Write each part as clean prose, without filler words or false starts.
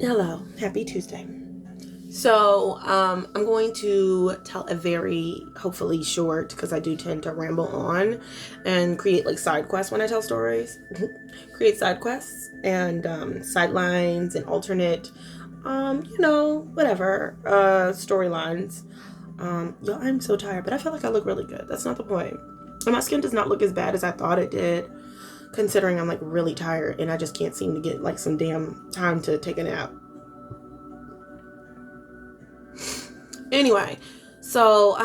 Hello, happy Tuesday. So, I'm going to tell a very, hopefully short, because I do tend to ramble on and create like side quests when I tell stories. Create side quests and sidelines and alternate, whatever, storylines. Y'all, I'm so tired, but I feel like I look really good. That's not the point. And my skin does not look as bad as I thought it did, considering I'm like really tired and I just can't seem to get like some damn time to take a nap. Anyway, so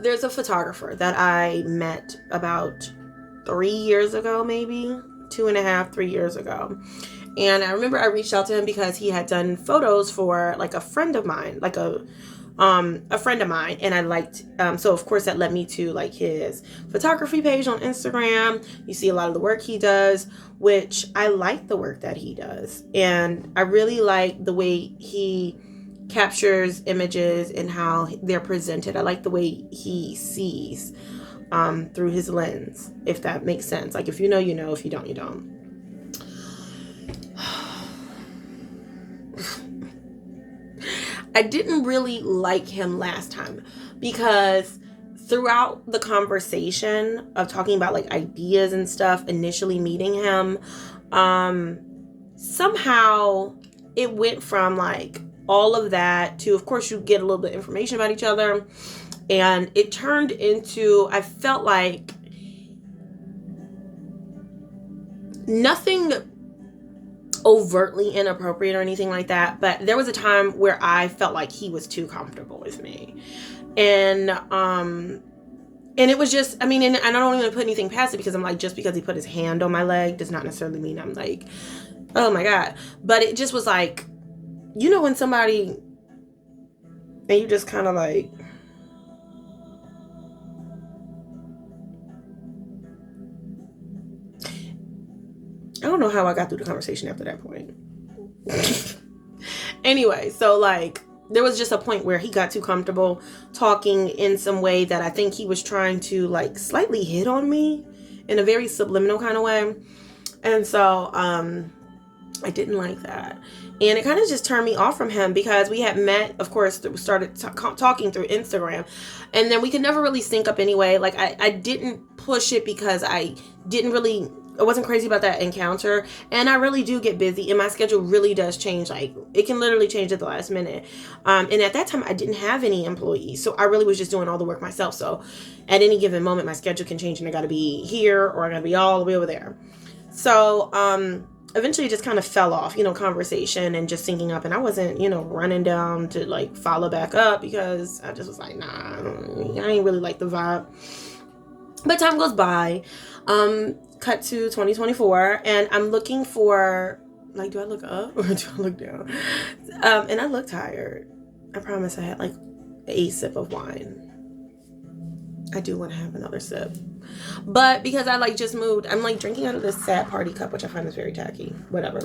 there's a photographer that I met about 3 years ago, maybe 2.5, 3 years ago. And I remember I reached out to him because he had done photos for like a friend of mine, like a friend of mine, and I liked so of course that led me to like his photography page on Instagram. You see a lot of the work he does, which I like the work that he does, and I really like the way he captures images and how they're presented. I like the way he sees through his lens, if that makes sense. Like if you know, you know. If you don't, you don't. I didn't really like him last time because throughout the conversation of talking about like ideas and stuff, initially meeting him, somehow it went from like all of that to, of course, you get a little bit of information about each other, and it turned into, I felt like nothing overtly inappropriate or anything like that, but there was a time where I felt like he was too comfortable with me, and it was just, I mean, and I don't even put anything past it, because I'm like, just because he put his hand on my leg does not necessarily mean I'm like, oh my god. But it just was like, when somebody, and you just kind of like, I don't know how I got through the conversation after that point. Anyway, so like there was just a point where he got too comfortable talking in some way that I think he was trying to like slightly hit on me in a very subliminal kind of way. And so I didn't like that. And it kind of just turned me off from him, because we had met, of course, started talking through Instagram, and then we could never really sync up anyway. Like I didn't push it because I wasn't crazy about that encounter, and I really do get busy, and my schedule really does change. Like it can literally change at the last minute. And at that time I didn't have any employees, so I really was just doing all the work myself. So at any given moment my schedule can change, and I got to be here or I got to be all the way over there. So eventually it just kind of fell off, conversation and just syncing up, and I wasn't, running down to like follow back up, because I just was like, nah, I ain't really like the vibe. But time goes by. Cut to 2024, and I'm looking for, like, do I look up or do I look down? And I look tired. I promise I had like a sip of wine. I do want to have another sip, but because I like just moved, I'm like drinking out of this sad party cup, which I find is very tacky. Whatever.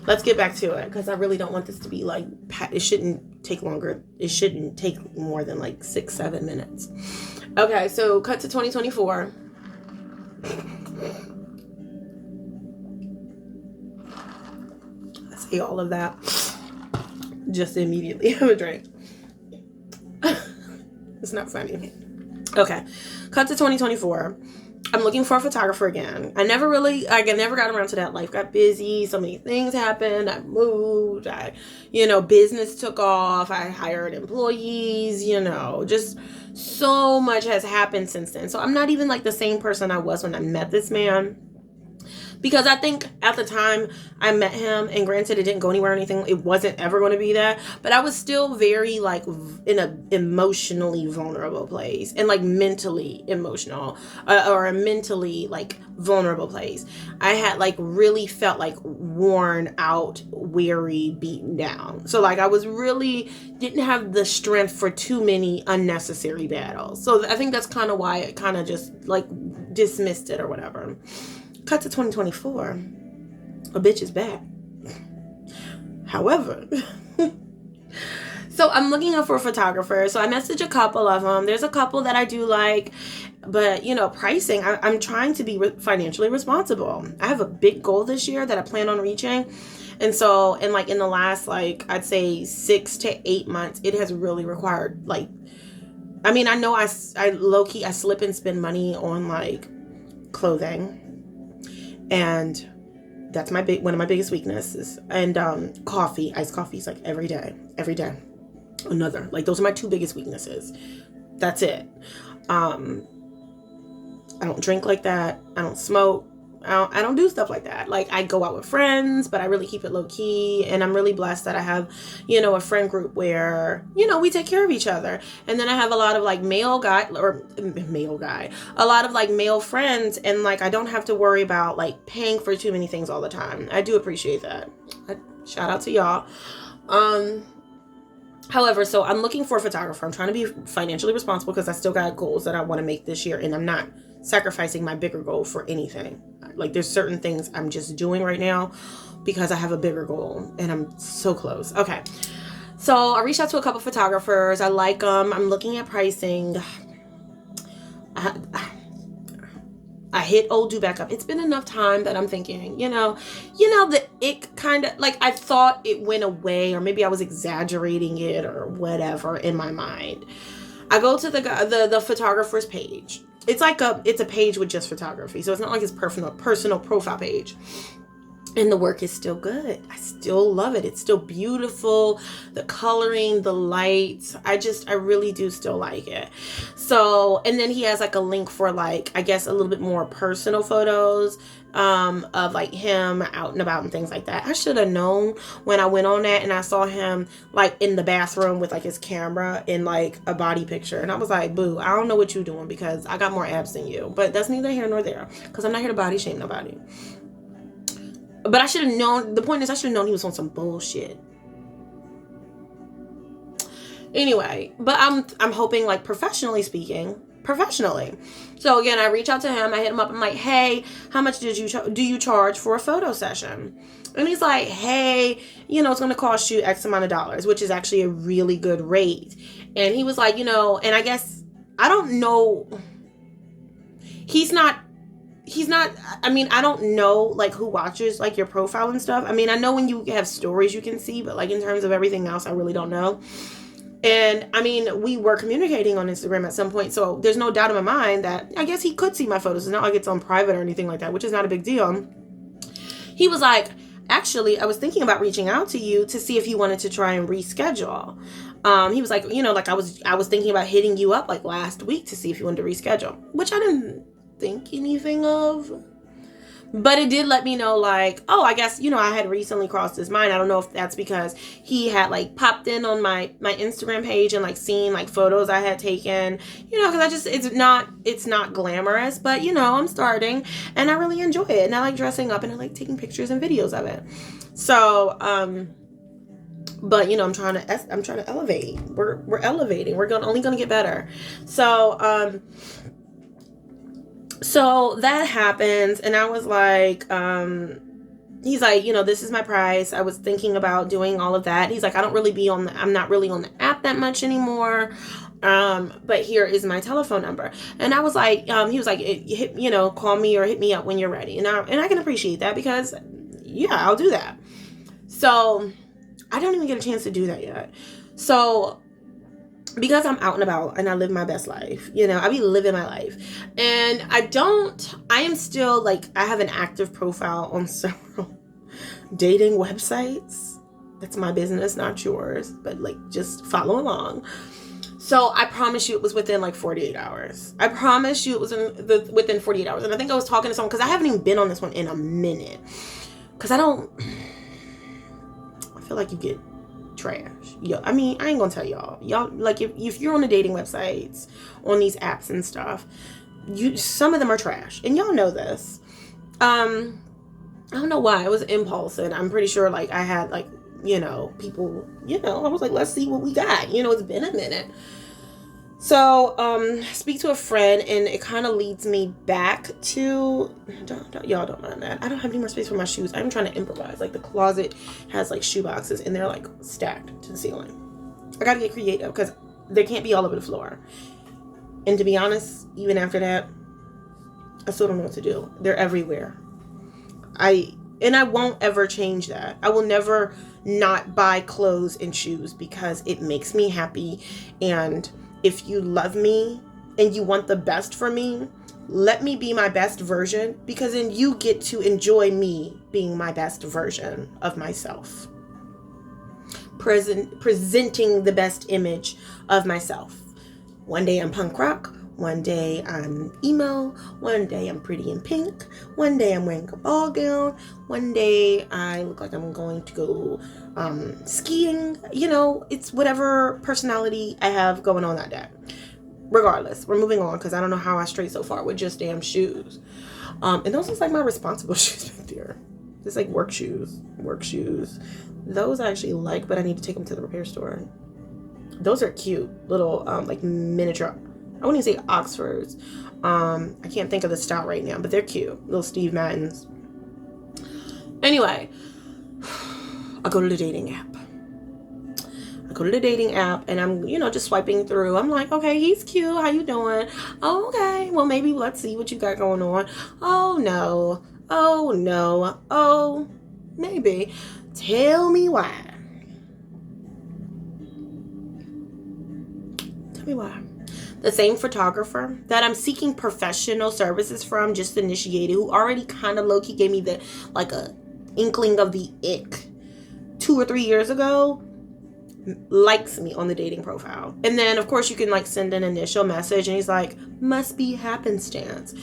Let's get back to it, because I really don't want this to be like, it shouldn't take longer. It shouldn't take more than like 6-7 minutes. Okay, so cut to 2024. I say all of that just to immediately have a drink. It's not funny. Okay, cut to 2024. I'm looking for a photographer again. I never got around to that. Life got busy. So many things happened. I moved. Business took off. I hired employees. Just so much has happened since then. So I'm not even like the same person I was when I met this man. Because I think at the time I met him, and granted it didn't go anywhere or anything, it wasn't ever going to be that, but I was still very like in a emotionally vulnerable place, and like mentally emotional, or a mentally like vulnerable place. I had like really felt like worn out, weary, beaten down. So like I was really didn't have the strength for too many unnecessary battles. So I think that's kind of why it kind of just like dismissed it or whatever. Cut to 2024. A bitch is back. However, so I'm looking up for a photographer. So I messaged a couple of them. There's a couple that I do like, But, you know, pricing, I'm trying to be financially responsible. I have a big goal this year that I plan on reaching. And so, and like in the last, like, I'd say 6 to 8 months, it has really required, like, I mean, I know I low-key, I slip and spend money on like clothing. And that's one of my biggest weaknesses. And coffee, iced coffees, like every day. Another, like, those are my 2 biggest weaknesses. That's it. I don't drink like that. I don't smoke. I don't do stuff like that. Like, I go out with friends, but I really keep it low key. And I'm really blessed that I have, you know, a friend group where, you know, we take care of each other. And then I have a lot of like a lot of like male friends. And like, I don't have to worry about like paying for too many things all the time. I do appreciate that. Shout out to y'all. However, so I'm looking for a photographer. I'm trying to be financially responsible because I still got goals that I want to make this year, and I'm not sacrificing my bigger goal for anything. Like, there's certain things I'm just doing right now because I have a bigger goal, and I'm so close. Okay. So I reached out to a couple photographers. I like them. I'm looking at pricing. I hit old do back up. It's been enough time that I'm thinking, you know, the ick kind of, like, I thought it went away, or maybe I was exaggerating it or whatever in my mind. I go to the photographer's page. It's a page with just photography. So it's not like his personal profile page. And the work is still good. I still love it. It's still beautiful. The coloring, the lights. I really do still like it. So, and then he has like a link for like, I guess, a little bit more personal photos of like him out and about and things like that. I should have known when I went on that and I saw him like in the bathroom with like his camera in like a body picture. And I was like, boo, I don't know what you're doing because I got more abs than you. But that's neither here nor there because I'm not here to body shame nobody. But I should have known. The point is, I should have known he was on some bullshit. Anyway, but I'm hoping, like, professionally. So again, I reach out to him. I hit him up. I'm like, hey, how much do you charge for a photo session? And he's like, hey, you know, it's going to cost you X amount of dollars, which is actually a really good rate. And he was like, you know, and I guess, I don't know. He's not, I mean, I don't know, like, who watches, like, your profile and stuff. I mean, I know when you have stories you can see, but, like, in terms of everything else, I really don't know. And, I mean, we were communicating on Instagram at some point, so there's no doubt in my mind that I guess he could see my photos. It's not like it's on private or anything like that, which is not a big deal. He was like, actually, I was thinking about reaching out to you to see if you wanted to try and reschedule. He was like, you know, like, I was thinking about hitting you up, like, last week to see if you wanted to reschedule, which I didn't think anything of, but it did let me know, like, oh, I guess, you know, I had recently crossed his mind. I don't know if that's because he had like popped in on my Instagram page and like seen like photos I had taken, you know, because it's not glamorous, but you know, I'm starting and I really enjoy it, and I like dressing up and I like taking pictures and videos of it. So but you know, I'm trying to elevate. We're elevating. We're only gonna get better. So that happens, and I was like, he's like, you know, this is my price. I was thinking about doing all of that. He's like, I'm not really on the app that much anymore. But here is my telephone number. And I was like, he was like, you know, call me or hit me up when you're ready. And I can appreciate that because, yeah, I'll do that. So I don't even get a chance to do that yet. So because I'm out and about and I live my best life, you know, I be living my life. And I am still like, I have an active profile on several dating websites. That's my business, not yours, but like, just follow along. So I promise you it was within like 48 hours. I promise you it was within 48 hours. And I think I was talking to someone, because I haven't even been on this one in a minute. Because I feel like you get trash. Yeah, I mean, I ain't gonna tell y'all like, if you're on the dating websites, on these apps and stuff, some of them are trash, and y'all know this. I don't know why. It was impulse, and I'm pretty sure like I had like, you know, people, you know, I was like, let's see what we got, you know, it's been a minute. So speak to a friend, and it kind of leads me back to y'all don't mind that I don't have any more space for my shoes. I'm trying to improvise. Like, the closet has like shoe boxes and they're like stacked to the ceiling. I gotta get creative because they can't be all over the floor. And to be honest, even after that, I still don't know what to do. They're everywhere. I won't ever change that. I will never not buy clothes and shoes because it makes me happy. And if you love me and you want the best for me, let me be my best version, because then you get to enjoy me being my best version of myself. Presenting the best image of myself. One day I'm punk rock. One day I'm emo. One day I'm pretty in pink. One day I'm wearing a ball gown. One day I look like I'm going to go skiing. It's whatever personality I have going on that day. Regardless, we're moving on because I don't know how I strayed so far with just damn shoes. And those look like my responsible shoes back there. It's like work shoes. Those I actually like, but I need to take them to the repair store. Those are cute. Little like miniature, I wouldn't even say Oxfords. I can't think of the style right now, but they're cute. Little Steve Maddens. Anyway, I go to the dating app. And I'm, just swiping through. I'm like, okay, he's cute. How you doing? Oh, okay. Well, maybe let's see what you got going on. Oh, no. Oh, maybe. Tell me why. The same photographer that I'm seeking professional services from just initiated, who already kind of low-key gave me a inkling of the ick 2 or 3 years ago, likes me on the dating profile. And then of course you can send an initial message and he's like, must be happenstance.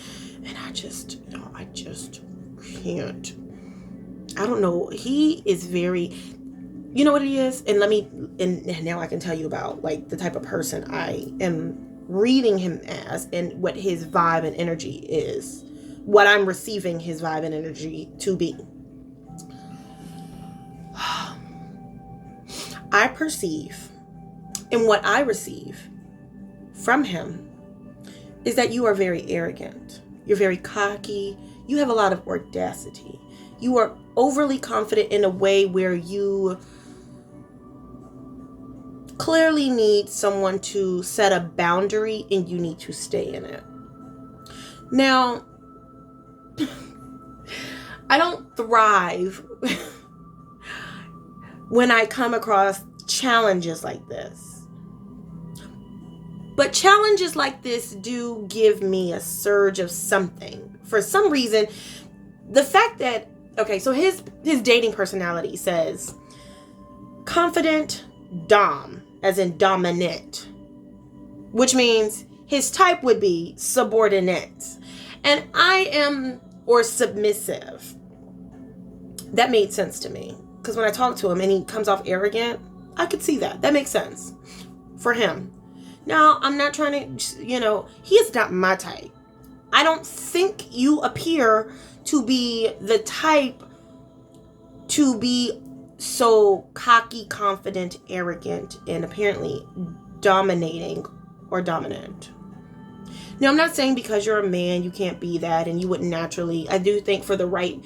And I just can't. I don't know. He is very, you know what he is? And now I can tell you about the type of person I am reading him as and what his vibe and energy is. What I'm receiving his vibe and energy to be. I perceive, and what I receive from him is that you are very arrogant. You're very cocky. You have a lot of audacity. You are overly confident in a way where you clearly need someone to set a boundary and you need to stay in it. Now, I don't thrive when I come across challenges like this. But challenges like this do give me a surge of something. For some reason, the fact that, so his dating personality says confident dom, as in dominant, which means his type would be subordinate. And I am, or submissive. That made sense to me. Because when I talk to him and he comes off arrogant, I could see that. That makes sense for him. Now, I'm not trying to, he is not my type. I don't think you appear to be the type to be so cocky, confident, arrogant, and apparently dominating or dominant. Now, I'm not saying because you're a man, you can't be that and you wouldn't naturally. I do think for the right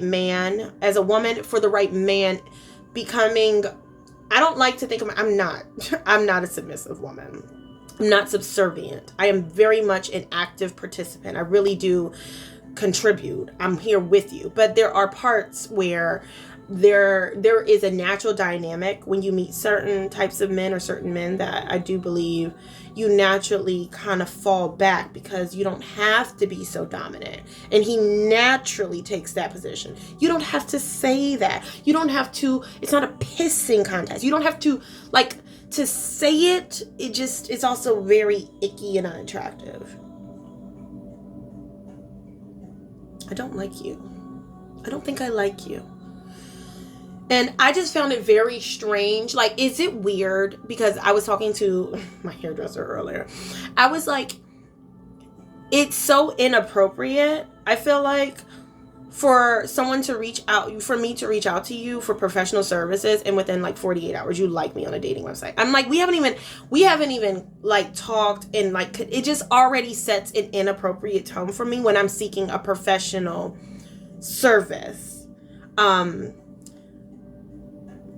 man, as a woman, for the right man becoming, I don't like to think of, I'm not a submissive woman. I'm not subservient. I am very much an active participant. I really do contribute. I'm here with you. But there are parts where there is a natural dynamic when you meet certain types of men or certain men that I do believe you naturally kind of fall back because you don't have to be so dominant. And he naturally takes that position. You don't have to say that. You don't have to, it's not a pissing contest. You don't have to to say it. It's also very icky and unattractive. I don't like you. I don't think I like you. And I just found it very strange. Is it weird? Because I was talking to my hairdresser earlier. I was like, it's so inappropriate. I feel like for someone to reach out, for me to reach out to you for professional services, and within 48 hours, you like me on a dating website. I'm like, we haven't even talked, and it just already sets an inappropriate tone for me when I'm seeking a professional service.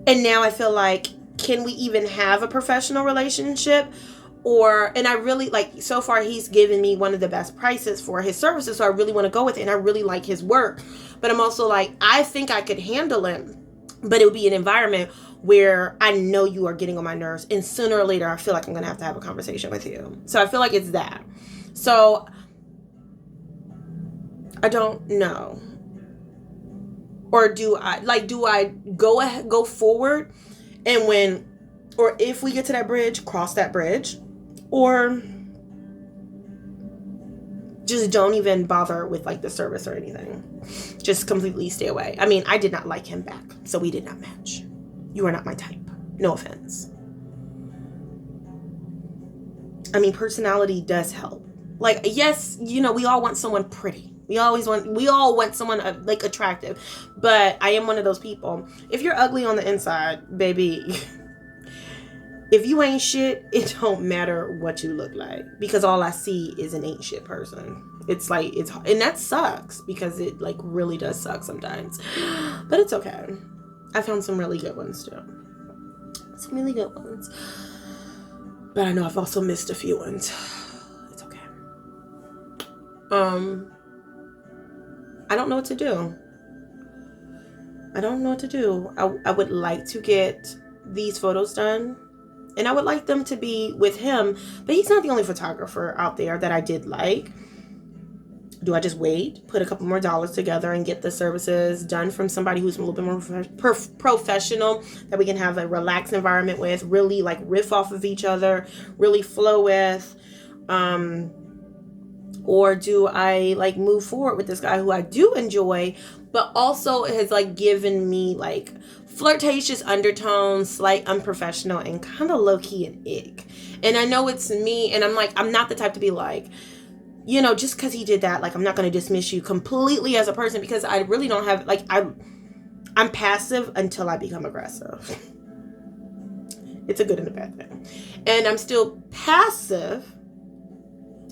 And now I feel like, can we even have a professional relationship? and I really like, so far he's given me one of the best prices for his services, so I really want to go with it, and I really like his work. But I'm also like, I think I could handle it, but it would be an environment where I know you are getting on my nerves, and sooner or later I feel like I'm gonna have to have a conversation with you. So I feel like it's that. So I don't know. Or do I go forward, and if we get to that bridge, cross that bridge, or just don't even bother with like the service or anything. Just completely stay away. I mean, I did not like him back, so we did not match. You are not my type. No offense. I mean, personality does help. Like, yes, we all want someone pretty. We all want someone like attractive. But I am one of those people. If you're ugly on the inside, baby, if you ain't shit, it don't matter what you look like, because all I see is an ain't shit person. It's like, and that sucks, because it like really does suck sometimes. But it's okay. I found some really good ones too. Some really good ones. But I know I've also missed a few ones. It's okay. I don't know what to do. I would like to get these photos done, and I would like them to be with him, but he's not the only photographer out there that I did like. Do I just wait, put a couple more dollars together, and get the services done from somebody who's a little bit more professional, that we can have a relaxed environment with, really like riff off of each other, really flow with? Or do I like move forward with this guy who I do enjoy, but also has like given me like flirtatious undertones, slight unprofessional, and kind of low-key an ick? And I know it's me, and I'm not the type to be like, just because he did that, like, I'm not going to dismiss you completely as a person, because I really don't have, like, I'm passive until I become aggressive. It's a good and a bad thing. And I'm still passive,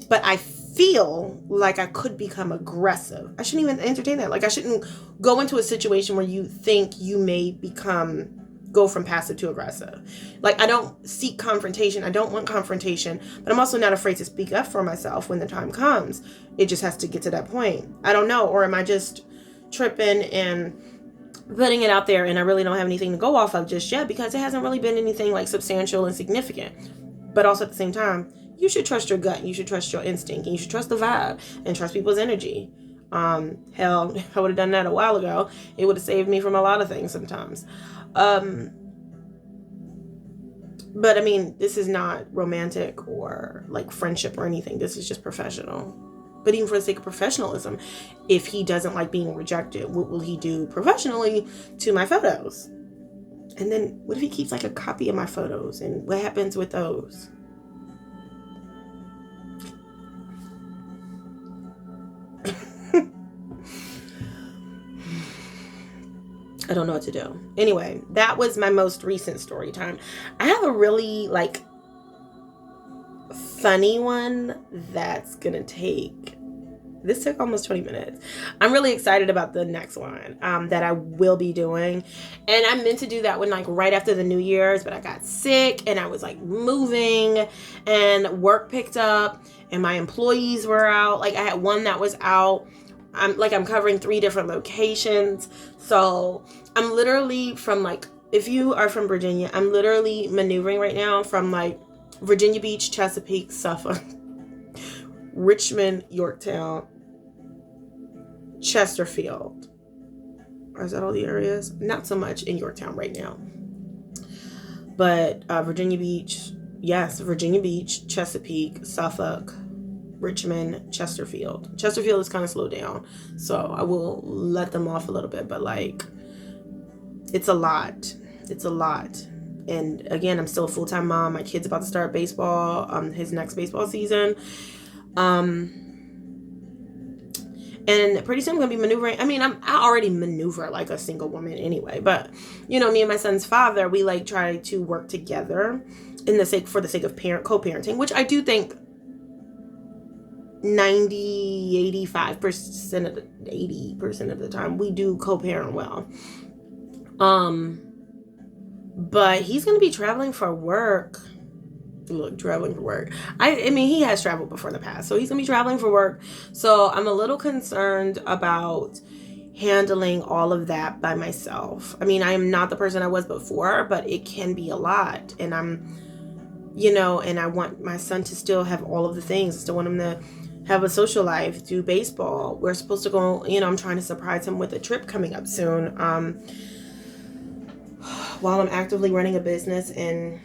but I feel like I could become aggressive. I shouldn't even entertain that. Like, I shouldn't go into a situation where you think you may go from passive to aggressive. Like, I don't seek confrontation. I don't want confrontation, but I'm also not afraid to speak up for myself when the time comes. It just has to get to that point. I don't know. Or am I just tripping and putting it out there, and I really don't have anything to go off of just yet, because it hasn't really been anything like substantial and significant. But also at the same time, you should trust your gut, and you should trust your instinct, and you should trust the vibe, and trust people's energy. Hell, if I would have done that a while ago, it would have saved me from a lot of things sometimes. But I mean, this is not romantic or like friendship or anything. This is just professional. But even for the sake of professionalism, if he doesn't like being rejected, what will he do professionally to my photos? And then what if he keeps like a copy of my photos, and what happens with those? I don't know what to do. Anyway, that was my most recent story time. I have a really like funny one that's gonna take, this took almost 20 minutes. I'm really excited about the next one that I will be doing. And I meant to do that one like right after the New Year's, but I got sick, and I was like moving, and work picked up, and my employees were out. Like, I had one that was out. I'm covering 3 different locations. So I'm literally from like, if you are from Virginia, I'm literally maneuvering right now from like Virginia Beach, Chesapeake, Suffolk, Richmond, Yorktown, Chesterfield. Or is that all the areas? Not so much in Yorktown right now. But Virginia Beach, Chesapeake, Suffolk, Richmond, Chesterfield. Chesterfield is kind of slowed down, so I will let them off a little bit, but like, it's a lot. And again, I'm still a full-time mom. My kid's about to start baseball, his next baseball season. And pretty soon I'm gonna be maneuvering. I mean, I already maneuver like a single woman anyway, but me and my son's father, we like try to work together for the sake of co-parenting, which I do think 80% of the time we do co-parent well. But he's going to be traveling for work look, traveling for work. I mean, he has traveled before in the past, so he's gonna be traveling for work. So I'm a little concerned about handling all of that by myself. I mean, I am not the person I was before, but it can be a lot. And and I want my son to still have all of the things. I still want him to have a social life, do baseball. We're supposed to go, I'm trying to surprise him with a trip coming up soon. While I'm actively running a business and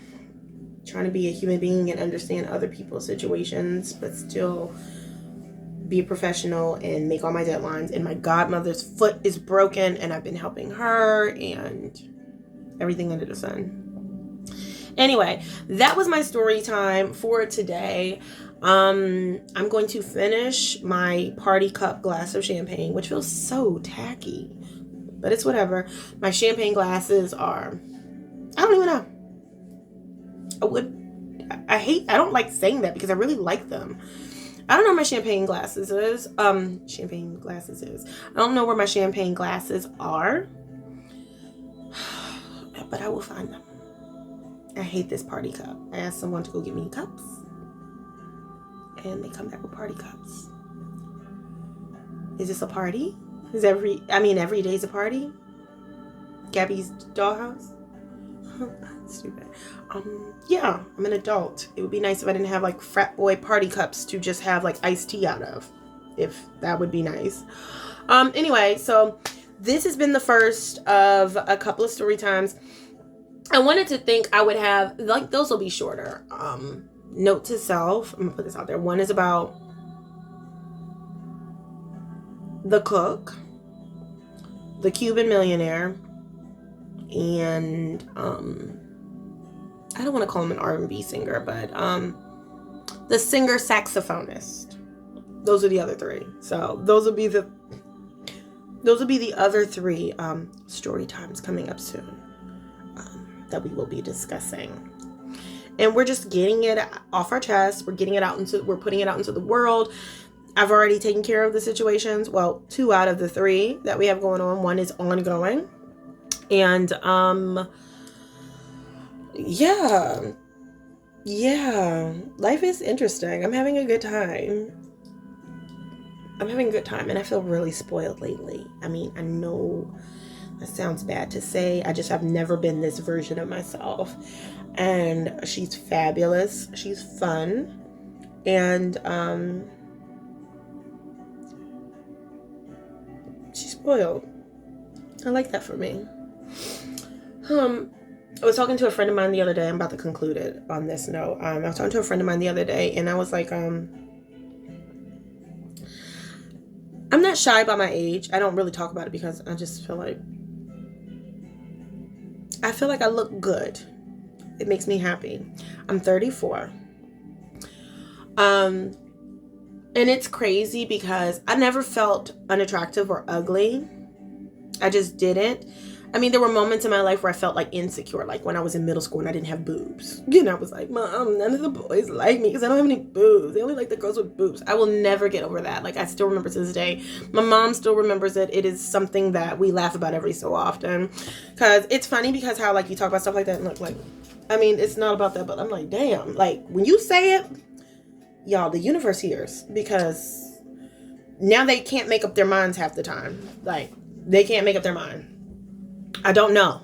trying to be a human being and understand other people's situations, but still be a professional and make all my deadlines. And my godmother's foot is broken, and I've been helping her and everything under the sun. Anyway, that was my story time for today. I'm going to finish my party cup glass of champagne, which feels so tacky, but it's whatever. My champagne glasses are, I don't even know. I don't like saying that because I really like them. I don't know where my champagne glasses is. I don't know where my champagne glasses are, but I will find them. I hate this party cup. I asked someone to go get me cups, and they come back with party cups. Is this a party? Every day's a party? Gabby's dollhouse? Stupid. Yeah, I'm an adult. It would be nice if I didn't have like frat boy party cups to just have like iced tea out of. If that would be nice. Anyway, so this has been the first of a couple of story times. I wanted to think I would have, like, those will be shorter. Note to self, I'm gonna put this out there. One is about the cook, the Cuban millionaire, and I don't want to call him an R&B singer, but the singer saxophonist. Those are the other three. So those will be the other three story times coming up soon that we will be discussing. And we're just getting it off our chest. We're putting it out into the world. I've already taken care of the situations. Well, 2 out of the 3 that we have going on. 1 is ongoing. And yeah, life is interesting. I'm having a good time. And I feel really spoiled lately. I mean, I know that sounds bad to say. I just have never been this version of myself. And she's fabulous. She's fun. And she's spoiled. I like that for me. I was talking to a friend of mine the other day. I'm about to conclude it on this note. I was talking to a friend of mine the other day, and I was like, I'm not shy about my age. I don't really talk about it because I just feel like I look good. It makes me happy. I'm 34. And it's crazy because I never felt unattractive or ugly. I just didn't. I mean, there were moments in my life where I felt like insecure, like when I was in middle school and I didn't have boobs. I was like, Mom, none of the boys like me because I don't have any boobs. They only like the girls with boobs. I will never get over that. Like, I still remember to this day. My mom still remembers it. It is something that we laugh about every so often. Because it's funny because how, like, you talk about stuff like that and look like, I mean, it's not about that, but I'm like, damn. Like, when you say it, y'all, the universe hears. Because now they can't make up their minds half the time. Like, they can't make up their mind. I don't know.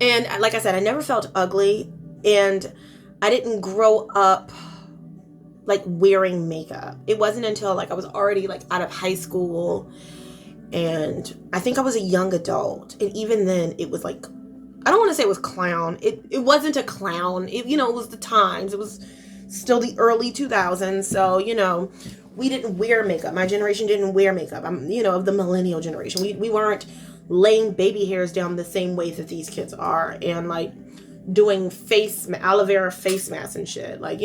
And like I said, I never felt ugly, and I didn't grow up like wearing makeup. It wasn't until like I was already like out of high school, and I think I was a young adult, and even then it was like, I don't want to say it was clown. It wasn't a clown. It was the times. It was still the early 2000s. So, we didn't wear makeup. My generation didn't wear makeup. I'm, of the millennial generation. We weren't laying baby hairs down the same way that these kids are, and like doing aloe vera face masks and shit. Like,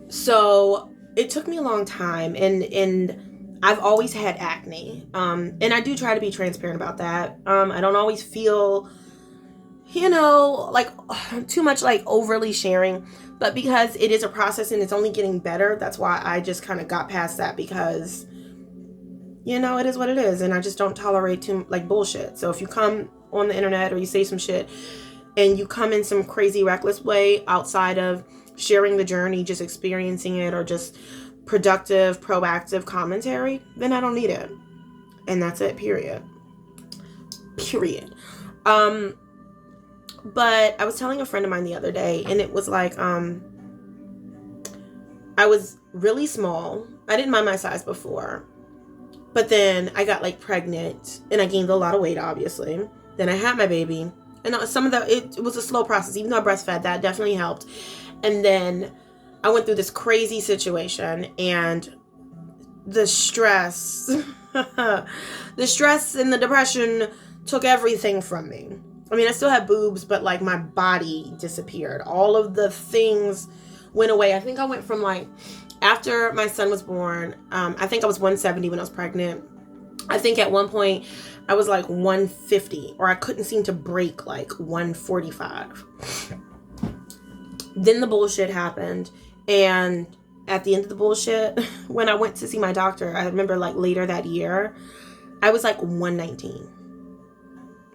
So it took me a long time, and I've always had acne. And I do try to be transparent about that. I don't always feel, like too much like overly sharing. But because it is a process and it's only getting better, that's why I just kind of got past that, because, it is what it is. And I just don't tolerate too like bullshit. So if you come on the internet or you say some shit and you come in some crazy reckless way outside of sharing the journey, just experiencing it, or just productive, proactive commentary, then I don't need it. And that's it, period. But I was telling a friend of mine the other day, and it was like, I was really small. I didn't mind my size before. But then I got like pregnant and I gained a lot of weight, obviously. Then I had my baby. And some of it was a slow process. Even though I breastfed, that definitely helped. And then I went through this crazy situation, and the stress, the stress and the depression took everything from me. I mean, I still had boobs, but like my body disappeared. All of the things went away. I think I went from like, after my son was born, I think I was 170 when I was pregnant. I think at one point I was like 150, or I couldn't seem to break like 145. Then the bullshit happened. And at the end of the bullshit, when I went to see my doctor, I remember like later that year, I was like 119.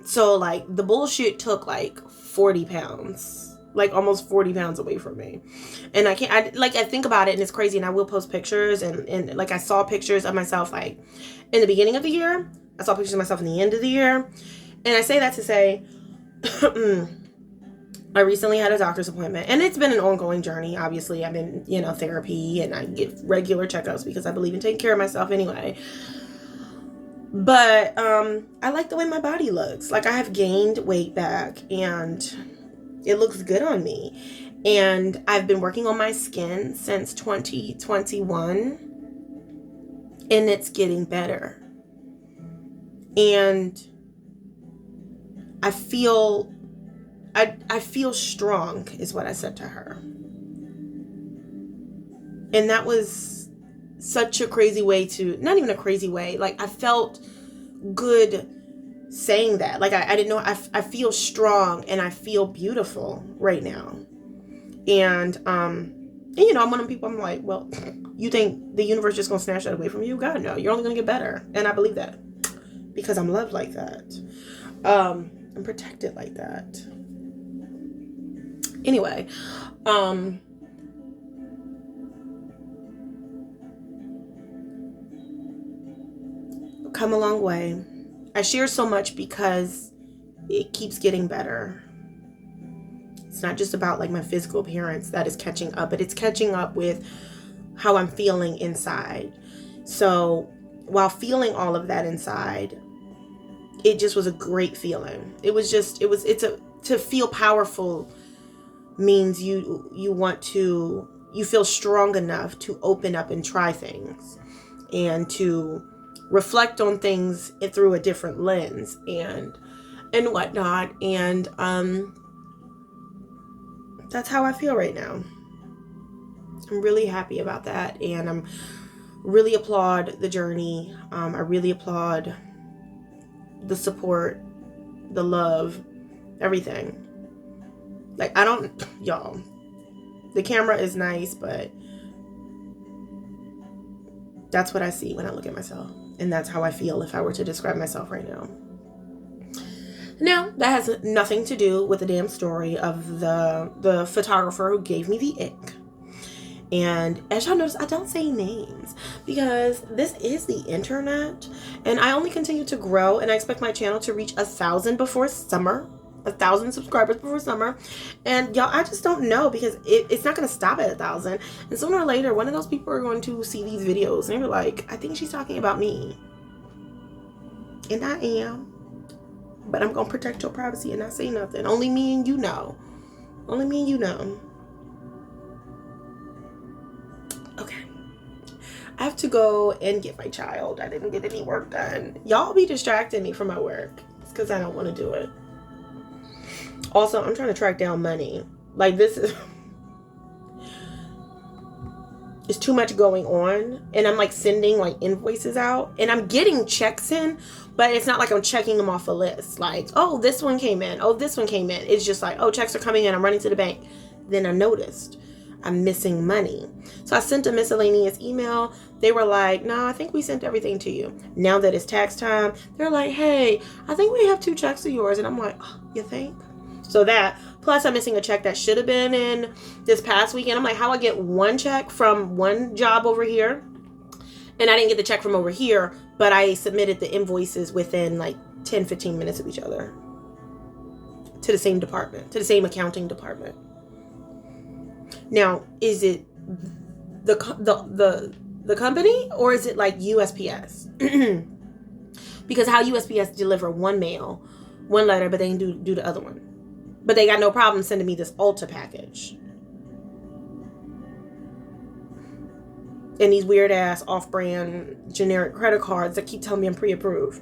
So like the bullshit took like 40 pounds, like almost 40 pounds away from me. And I think about it and it's crazy. And I will post pictures and like I saw pictures of myself like in the beginning of the year. I saw pictures of myself in the end of the year. And I say that to say, I recently had a doctor's appointment, and it's been an ongoing journey. Obviously, I'm in, therapy, and I get regular checkups because I believe in taking care of myself anyway. But I like the way my body looks. Like, I have gained weight back, and it looks good on me. And I've been working on my skin since 2021, and it's getting better. And I feel strong, is what I said to her. And that was such a crazy way to, not even a crazy way, like I felt good saying that. Like I didn't know, I feel strong and I feel beautiful right now. And I'm one of them people, I'm like, well, you think the universe just gonna snatch that away from you? God, no, you're only gonna get better. And I believe that because I'm loved like that. I'm protected like that. Anyway, come a long way. I share so much because it keeps getting better. It's not just about like my physical appearance that is catching up, but it's catching up with how I'm feeling inside. So while feeling all of that inside, it just was a great feeling. To feel powerful means you feel strong enough to open up and try things and to reflect on things through a different lens and whatnot. And that's how I feel right now. I'm really happy about that, and I'm really applaud the journey. I really applaud the support, the love, everything. Like, y'all, the camera is nice, but that's what I see when I look at myself. And that's how I feel if I were to describe myself right now. Now, that has nothing to do with the damn story of the photographer who gave me the ick. And as y'all notice, I don't say names because this is the internet, and I only continue to grow, and I expect my channel to reach 1,000 before summer. 1,000 subscribers before summer. And y'all, I just don't know, because it's not going to stop at 1,000. And sooner or later, one of those people are going to see these videos and they're like, I think she's talking about me. And I am. But I'm going to protect your privacy and not say nothing. Only me and you know. Only me and you know. Okay. I have to go and get my child. I didn't get any work done. Y'all be distracting me from my work. It's because I don't want to do it. Also, I'm trying to track down money. Like, this is... It's too much going on. And I'm, like, sending, like, invoices out. And I'm getting checks in. But it's not like I'm checking them off a list. Like, oh, this one came in. Oh, this one came in. It's just like, oh, checks are coming in. I'm running to the bank. Then I noticed I'm missing money. So I sent a miscellaneous email. They were like, no, I think we sent everything to you. Now that it's tax time, they're like, hey, I think we have 2 checks of yours. And I'm like, oh, you think? So that, plus I'm missing a check that should have been in this past weekend. I'm like, how I get 1 check from one job over here, and I didn't get the check from over here, but I submitted the invoices within like 10, 15 minutes of each other to the same department, to the same accounting department. Now, is it the company, or is it like USPS? Because how USPS deliver one letter, but they can do the other one. But they got no problem sending me this Ulta package. And these weird ass off-brand generic credit cards that keep telling me I'm pre-approved.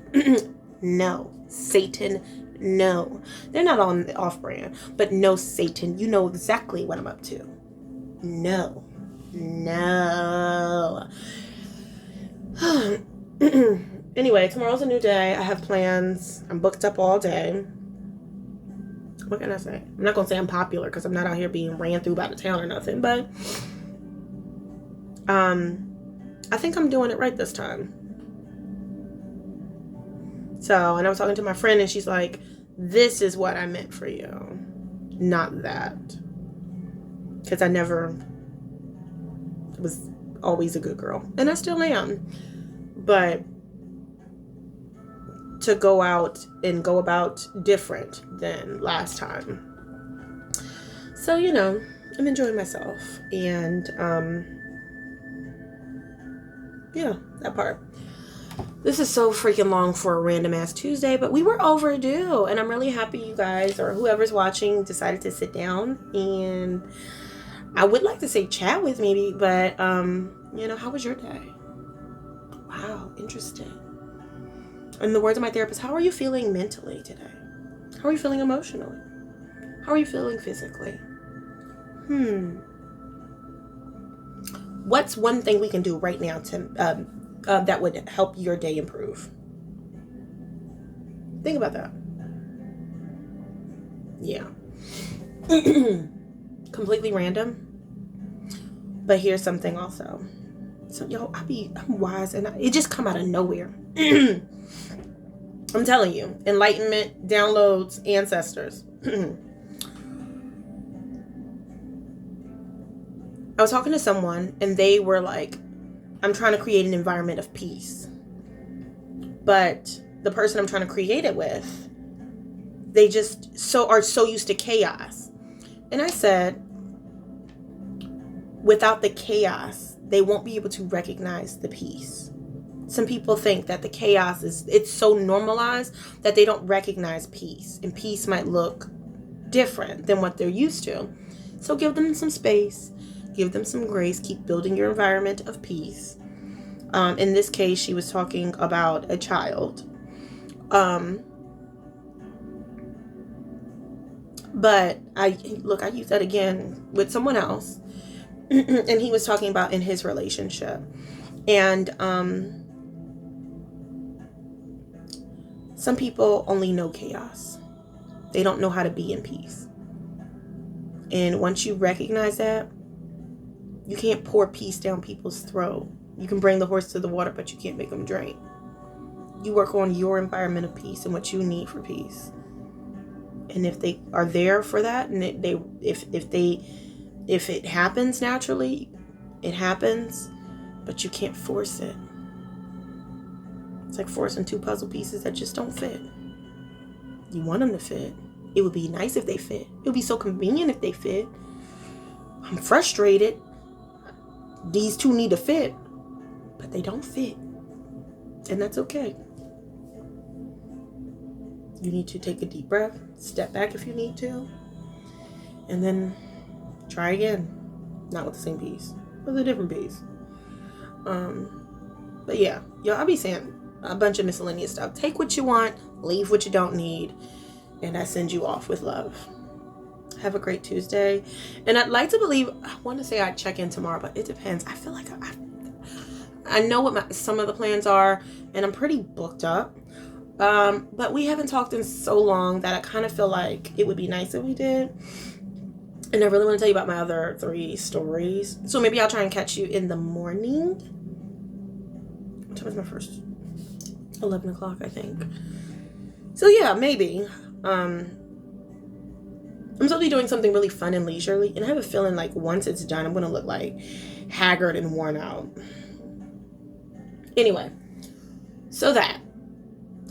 No. Satan, no. They're not on off-brand. But no, Satan, you know exactly what I'm up to. No. Anyway, tomorrow's a new day. I have plans. I'm booked up all day. What can I say? I'm not going to say I'm popular because I'm not out here being ran through by the town or nothing. But I think I'm doing it right this time. So, and I was talking to my friend and she's like, this is what I meant for you. Not that. Because I never was always a good girl. And I still am. But to go out and go about different than last time. So, you know, I'm enjoying myself. And, yeah, that part. This is so freaking long for a random ass Tuesday, but we were overdue. And I'm really happy you guys or whoever's watching decided to sit down. And I would like to say chat with me, but, you know, how was your day? Wow, interesting. In the words of my therapist, how are you feeling mentally today? How are you feeling emotionally? How are you feeling physically? What's one thing we can do right now to that would help your day improve? Think about that. Yeah. Completely random. But here's something also. So, yo, I'm wise and it just come out of nowhere. I'm telling you, enlightenment, downloads, ancestors. I was talking to someone and they were like, I'm trying to create an environment of peace. But the person I'm trying to create it with, they just are so used to chaos. And I said, without the chaos, they won't be able to recognize the peace. Some people think that the chaos it's so normalized that they don't recognize peace. And peace might look different than what they're used to. So give them some space. Give them some grace. Keep building your environment of peace. In this case, she was talking about a child. But I used that again with someone else. And he was talking about in his relationship. And some people only know chaos. They don't know how to be in peace. And once you recognize that, you can't pour peace down people's throat. You can bring the horse to the water, but you can't make them drink. You work on your environment of peace and what you need for peace. And if they are there for that, and if it happens naturally, it happens, but you can't force it. It's like forcing 2 puzzle pieces that just don't fit. You want them to fit. It would be nice if they fit. It would be so convenient if they fit. I'm frustrated. These 2 need to fit, but they don't fit. And that's okay. You need to take a deep breath, step back if you need to, and then try again. Not with the same piece, with a different piece. But yeah, I'll be saying a bunch of miscellaneous stuff. Take what you want, leave what you don't need, and I send you off with love. Have a great Tuesday. And I'd like to believe, I want to say I'd check in tomorrow, but it depends. I feel like I know what some of the plans are, and I'm pretty booked up. But we haven't talked in so long that I kind of feel like it would be nice if we did. And I really want to tell you about my other 3 stories. So maybe I'll try and catch you in the morning. What time is my first? 11 o'clock, I think. So yeah, maybe. I'm supposed to be doing something really fun and leisurely. And I have a feeling like once it's done, I'm going to look like haggard and worn out. Anyway, so that.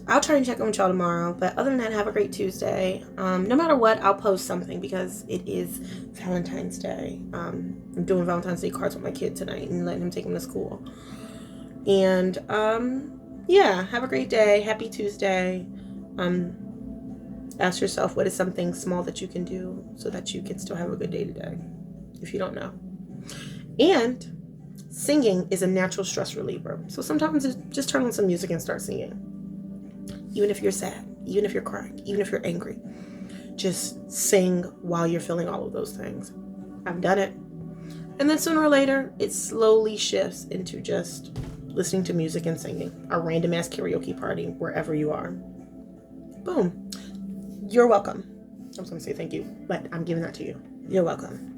I'll try and check in with y'all tomorrow. But other than that, have a great Tuesday. No matter what, I'll post something because it is Valentine's Day. I'm doing Valentine's Day cards with my kid tonight and letting him take him to school. And yeah, have a great day. Happy Tuesday. Ask yourself, what is something small that you can do so that you can still have a good day today, if you don't know. And singing is a natural stress reliever. So sometimes just turn on some music and start singing. Even if you're sad, even if you're crying, even if you're angry, just sing while you're feeling all of those things. I've done it. And then sooner or later, it slowly shifts into just listening to music and singing. A random ass karaoke party wherever you are. Boom. You're welcome. I was going to say thank you, but I'm giving that to you. You're welcome.